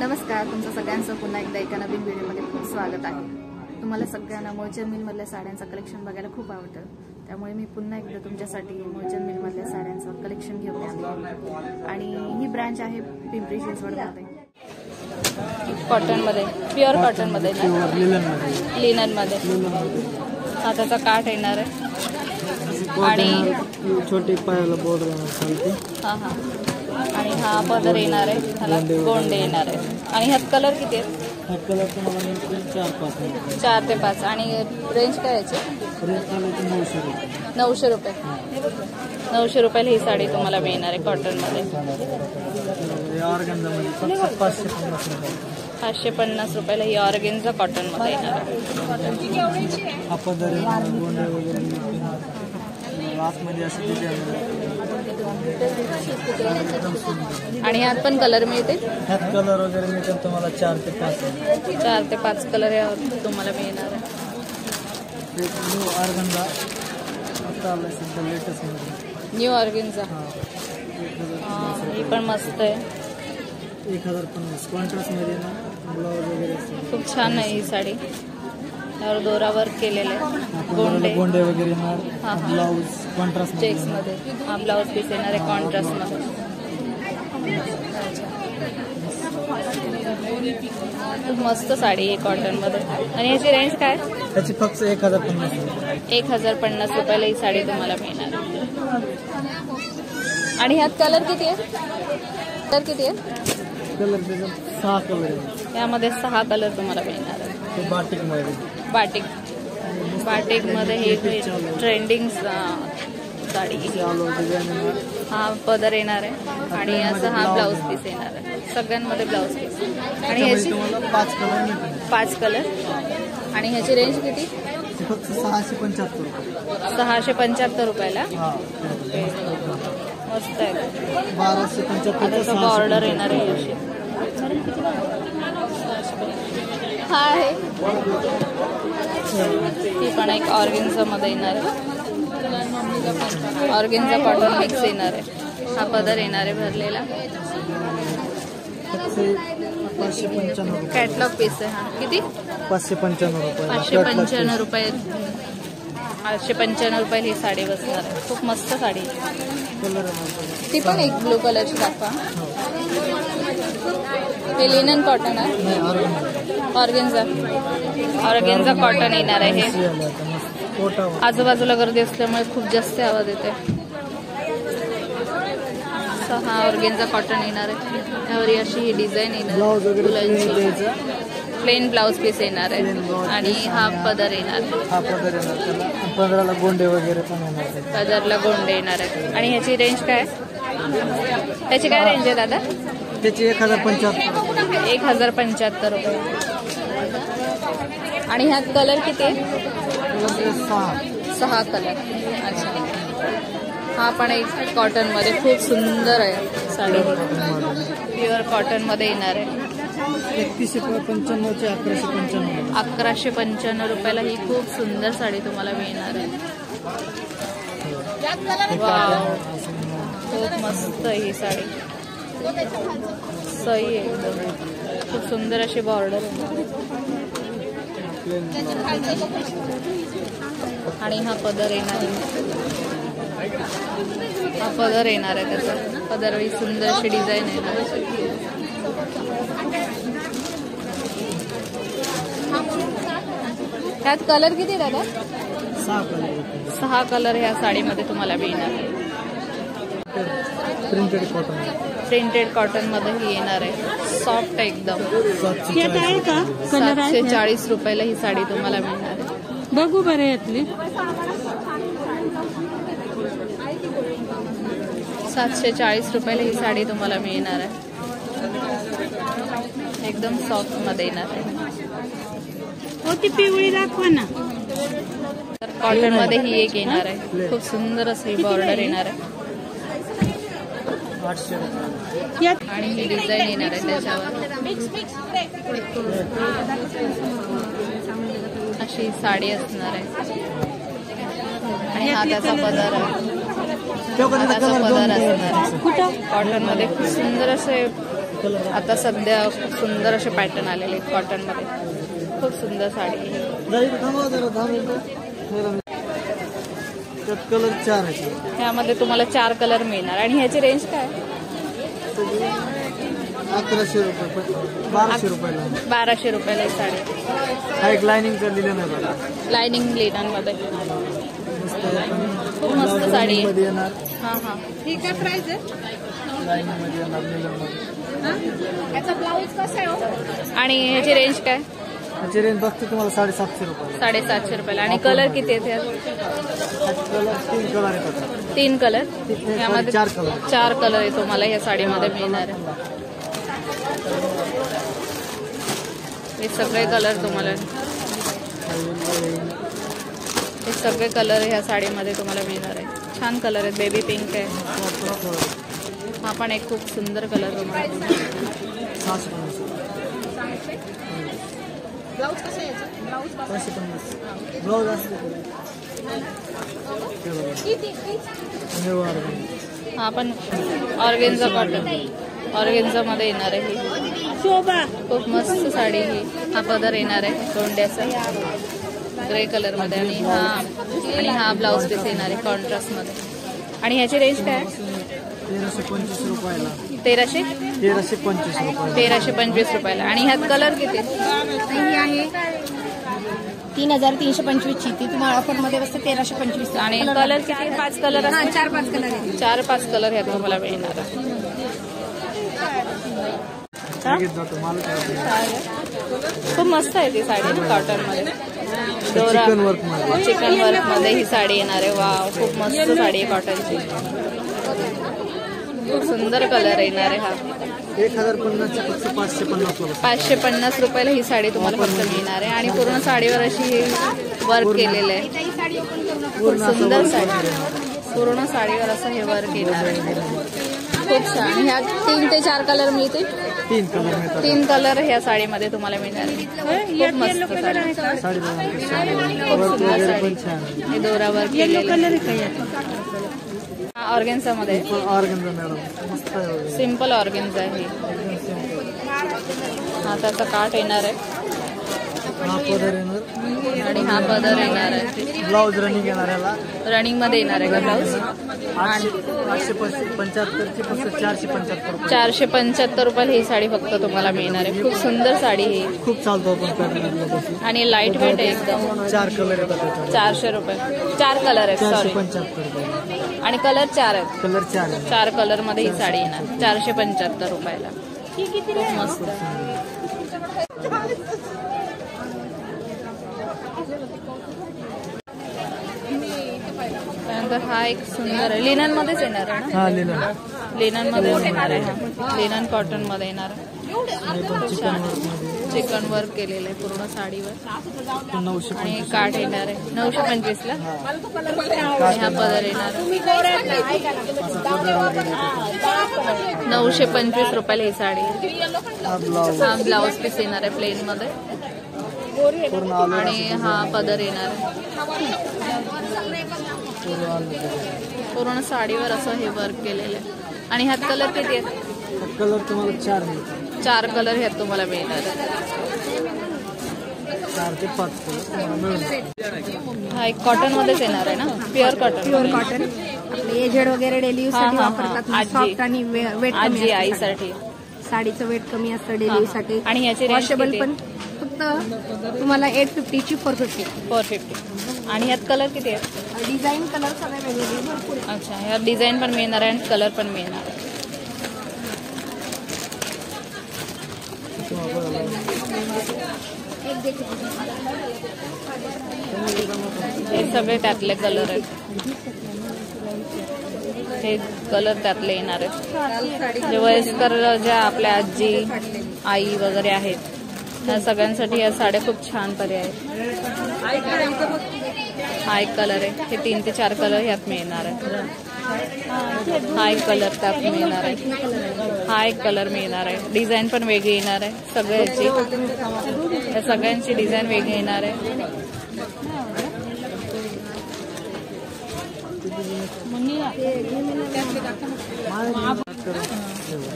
नमस्कार, तुमचं सगळ्यांचं पुन्हा एकदा एका नवीन व्हिडिओमध्ये खूप स्वागत आहे। तुम्हाला सगळ्यांना मोळचंद मिलमधल्या साड्यांचं कलेक्शन बघायला खूप आवडतं, त्यामुळे मी पुन्हा एकदा तुमच्यासाठी मोळचंद मिलमधल्या साड्यांचं कलेक्शन घेऊन आले। आणि ही ब्रांच आहे पिंपरी चिंचवडमध्ये। कॉटनमध्ये, प्युअर कॉटनमध्ये, लिननमध्ये हाताचा काठ येणार आहे आणि छोटे पायाला बॉर्डर चालते। हां आणि हा पदर येणार आहे, ह्याला गोंडे येणार आहे। आणि ह्यात कलर किती आहेत? ह्यात कलर तुम्हाला 4 ते 5 आणि रेंज काय याची? रेंज चालते 900 रुपये। 900 रुपये, 900 रुपयाला ही साडी तुम्हाला मिळणार आहे कॉटनमध्ये। ऑर्गेन्झामध्ये 550 रुपये, 550 रुपयाला ही ऑर्गेन्झा कॉटनमध्ये येणार आहे। हा पदर गोंडे वगैरे आतमध्ये असं आणि ह्यात पण कलर मिळते? ह्यात कलर वगैरे मिळते तुम्हाला 4 ते 5। 4 ते 5 कलर यावर तुम्हाला मिळणार आहे। न्यू ऑर्गेन्झा आता आलाय सध्या लेटेस्ट मध्ये, न्यू ऑर्गेन्झा। ही पण मस्त आहे, 1050 कॉन्ट्रास्ट मध्ये ना, ब्लाउज वगैरे खूप छान आहे ही साडी। यावर दोरा वर्क केलेलं आहे, गोंडे वगैरे येणार, ब्लाउज कॉन्ट्रास्ट चेक्स मध्ये। हा ब्लाउज पीस येणार आहे कॉन्ट्रास्ट मध्ये। खूप मस्त साडी आहे कॉटन मध्ये। आणि याची रेंज काय? त्याची फक्त 1050। 1050 रुपयाला ही साडी तुम्हाला मिळणार आहे। आणि ह्यात कलर किती आहे? कलर किती आहे? कलर 6 कलर आहे। यामध्ये 6 कलर तुम्हाला मिळणार आहे। बाटिक मध्ये, बाटिक मध्ये हे ट्रेंडिंग साडी। हा पदर येणार आहे आणि असं हा ब्लाउज पीस येणार आहे, सगळ्यांमध्ये ब्लाउज पीस। आणि ह्याची 5 कलर। आणि ह्याची रेंज किती? फक्त 675 रुपये। 675 रुपयाला मस्त आहे। 1275 बॉर्डर येणार आहे अशी। हा आहे, ती पण एक ऑर्गेन्झा मध्ये येणार आहे, ऑर्गेन्झा कॉटन मिक्स येणार आहे। हा पदर येणार आहे भरलेला, 595 कॅटलॉग पीस आहे। हा किती? 595 रुपये। 595 रुपये, 595 रुपये ही साडी बसणार आहे। खूप मस्त साडी, ती पण एक ब्लू कलरची दाखवा। हे लिनन कॉटन आहे, ऑर्गेन्झा कॉटन येणार आहे। आजूबाजूला गर्दी असल्यामुळे खूप जास्त आवाज येते। हा ऑर्गेन्झा कॉटन येणार आहे, त्यावर अशी ही डिझाईन येणार, प्लेन ब्लाउज पीस येणार आहे आणि हा पदर येणार आहे। पदराला गोंडे वगैरे पण येणार, पदरला गोंडे येणार आहे। आणि ह्याची रेंज काय? त्याची काय रेंज आहे दादा? त्याची 1075 1075 रुपये। आणि ह्यात कलर किती आहे? 6 कलर। अच्छा, हा पण एक कॉटन मध्ये खूप सुंदर आहे साडी, प्युअर कॉटन मध्ये येणार आहे। 3195 चे 1195। 1195 रुपयाला ही खूप सुंदर साडी तुम्हाला मिळणार आहे। वाव, खूप मस्त ही साडी, सही आहे एकदम, खूप सुंदर अशी बॉर्डर आहे। आणि हा पदर येणार आहे, हा पदर येणार आहे, त्याचा पदर ही सुंदर अशी डिझाईन येणार आहे। त्यात कलर किती दादा? 6 कलर। 6 कलर ह्या साडीमध्ये तुम्हाला मिळणार आहे। प्रिंटेड कॉटन, प्रिंटेड कॉटन मध्ये ही येणार आहे, सॉफ्ट एकदम। 740 रुपयाला ही साडी तुम्हाला मिळणार आहे। बघू बरं यातली, 740 रुपयाला ही साडी तुम्हाला मिळणार आहे, एकदम सॉफ्ट मध्ये येणार आहे। हो ती पिवळी दाखवा ना। तर कॉटन मध्ये ही एक येणार आहे, खूप सुंदर अशी बॉर्डर येणार आहे। 800 रुपये। आणि ही डिझाईन येणार आहे त्याच्यावर, अशी साडी असणार आहे। आणि हा त्याचा पदर आहे, कॉटन मध्ये खूप सुंदर असे आता सध्या खूप सुंदर असे पॅटर्न आलेले कॉटन मध्ये, खूप सुंदर साडी आहे. कलर 4 आहे. ह्यामध्ये तुम्हाला 4 कलर मिळणार. आणि ह्याची रेंज काय? 1100 रुपये, 1200 रुपयाला. 1200 रुपयाला ही साडी. हा एक लाइनिंगचा लिलन आहे बघा. लाइनिंग लिननमध्ये मस्त आहे. खूप मस्त साडी आहे. मध्ये येणार. हां हां. ही काय प्राइस आहे? लाइनिंग मध्ये येणार लिलन मध्ये. याचा ब्लाऊज कसा आहे? आणि ह्याची रेंज काय? त्याची रेंज बघते तुम्हाला 750 रुपये. 750 रुपयाला. आणि कलर किती आहेत यात? कलर 3 कलर येतात. 3 कलर. यामध्ये यामध्ये 4 कलर. 4 कलर आहे तुम्हाला या साडीमध्ये मिळणार आहे. हे सगळे कलर तुम्हाला, हे सगळे कलर ह्या साडीमध्ये तुम्हाला मिळणार आहे. छान कलर आहेत. बेबी पिंक आहे. हा पण एक खूप सुंदर कलर तुम्हाला. ब्लाऊज कसं आहे याचं? ब्लाऊज 550. ब्लाऊज असते हा पण ऑर्गेन्झा कॉटन, ऑर्गेन्झा मध्ये येणार आहे ही. शोभा खूप मस्त साडी ही. हा पदर येणार आहे गोंड्याचा ग्रे कलर मध्ये. आणि हा ब्लाऊज पीस येणार आहे कॉन्ट्रास्ट मध्ये. आणि ह्याची रेंज काय? 1325 रुपयाला. 1325 रुपये. 1325 रुपयाला. आणि ह्यात कलर किती? ही आहे 3325 ची. ती तुम्हाला ऑफर मध्ये बसते 1325. आणि कलर किती? 5 कलर असतात. 4-5 कलर आहे. 4-5 कलर ह्यात तुम्हाला मिळणार आहे. खूप मस्त आहे ती साडी कॉटन मध्ये. दोरा चिकन वर्क मध्ये. चिकन वर्क मध्ये ही साडी येणार आहे. वाव, खूप मस्त साडी आहे कॉटनची. खूप सुंदर कलर येणार आहे. हा 1050 फक्त 550 रुपये. 550 रुपयाला ही साडी तुम्हाला फक्त मिळणार आहे. आणि पूर्ण साडीवर अशी हे वर्क केलेलं आहे. खूप सुंदर साडी. पूर्ण साडीवर असं हे वर्क येणार आहे. खूप छान. ह्या 3 ते 4 कलर मिळतील. 3 कलर मिळतात. 3 कलर ह्या साडीमध्ये तुम्हाला मिळणार आहे. खूप मस्त साडी. साडी खूप वर्क सुंदर वगैरे साडी. पण छान आहे. हे दोरा वर्क केलेलं. हा ऑर्गेन्झा मध्ये ऑर्गेन्झा मॅडम मस्त आहे वगैरे. सिम्पल ऑर्गेन्झा आहे. हा त्याचा काठ येणार आहे. हा पदर येणार. आणि हा पदर येणार आहे. ब्लाऊज रनिंग येणार याला. रनिंग मध्ये येणार आहे का ब्लाऊज? 875 ची फक्त 475 रुपये. 475 रुपयाला ही साडी फक्त तुम्हाला मिळणार आहे. खूप सुंदर साडी ही. खूप चालतो आपण पॅटर्न. आणि लाईट वेट आहे एकदम. 4 कलर येतात त्याच्यात. 400 रुपये. 4 कलर आहेत. सॉरी. 475 रुपये. आणि कलर 4 आहेत. कलर 4 आहे. 4 कलर मध्ये ही साडी येणार 475 रुपयाला. खूप मस्त. त्यानंतर हा एक सुंदर आहे. लिनन मध्येच येणार आहे ना? हा लिलन. लिनन मध्ये येणार आहे. हा लिनन कॉटन मध्ये येणार आहे. खूप छान. चिकन वर्क केलेलं आहे पूर्ण साडीवर. 900. आणि काठ येणार आहे 925 ला. आणि हा पदर येणार आहे 925 रुपयाला ही साडी. हा ब्लाऊज पीस येणार आहे प्लेन मध्ये. आणि हा पदर येणार आहे. पूर्ण साडीवर असं हे वर्क केलेलं आहे. आणि ह्यात कलर किती आहेत? कलर तुम्हाला 4 मिळतात. 4 कलर ह्यात तुम्हाला मिळणार आहे. 4 ते 5 कलर मिळून. हा एक कॉटन मध्येच येणार आहे ना? Pure cotton. Pure cotton. आपले एजेड वगैरे डेली यूज साठी वापरतात. सॉफ्ट आणि वेट कमी आजी असतं. आईसाठी. साडीचं वेट कमी असतं डेली यूज साठी. आणि ह्याची रेंज वॉशेबल किती? पण फक्त तुम्हाला 850 ची 450. 450. आणि ह्यात कलर किती आहेत? डिझाईन कलर सगळे वेगवेगळे भरपूर. अच्छा, ह्यात डिझाईन पण मिळणार आहे आणि कलर पण मिळणार आहे. हे सगळे त्यातले कलर आहेत. हे कलर त्यातले येणार आहेत. जे वयस्कर ज्या आपल्या आजी आई वगैरे आहेत त्या सगळ्यांसाठी या साड्या खूप छान पर्याय आहेत. हा एक कलर आहे. हे 3 ते 4 कलर ह्यात मिळणार आहे. हा एक कलर त्यात मिळणार आहे. हा एक कलर मिळणार आहे. डिझाईन पण वेगळी येणार आहे सगळ्याची. या सगळ्यांची डिझाईन वेगळी येणार आहे.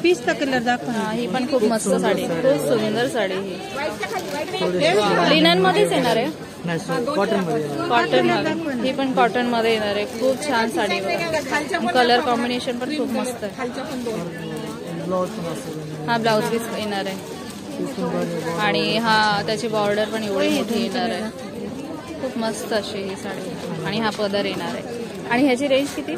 पिस्ता कलर दाखवा. हा, ही पण खूप मस्त साडी, खूप सुंदर साडी ही. लिनन मध्येच येणार आहे, कॉटन मध्ये. कॉटन मध्ये. ही पण कॉटन मध्ये येणार आहे. खूप छान साडी बघा. कलर कॉम्बिनेशन पण खूप मस्त आहे. ब्लाउज पण असं. हा ब्लाउज पीस येणार आहे आणि हा त्याची बॉर्डर पण एवढी मोठी येणार आहे. खूप मस्त अशी ही साडी आणि हा पदर येणार आहे. आणि ह्याची रेंज किती?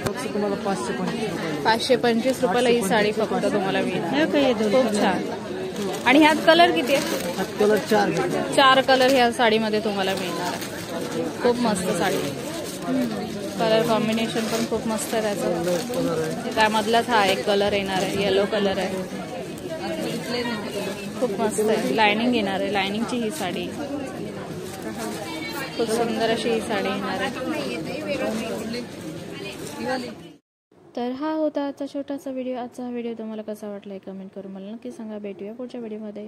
फक्त तुम्हाला 525 रुपये. 525 रुपयाला ही साडी फक्त तुम्हाला मिळणार. खूप छान. आणि ह्यात कलर किती आहे? कलर 4. 4 कलर ह्या साडीमध्ये तुम्हाला मिळणार आहे. खूप मस्त साडी. कलर कॉम्बिनेशन पण खूप मस्त आहे त्याचं. त्यामधलाच हा एक कलर येणार आहे, येलो कलर आहे. खूप मस्त आहे. लायनिंग येणार आहे, लायनिंगची ही साडी. खूप सुंदर अशी ही साडी येणार आहे. तर हा होता आजचा छोटासा व्हिडिओ. आजचा हा व्हिडिओ तुम्हाला कसा वाटला कमेंट करून मला नक्की सांगा. भेटूया पुढच्या व्हिडिओमध्ये.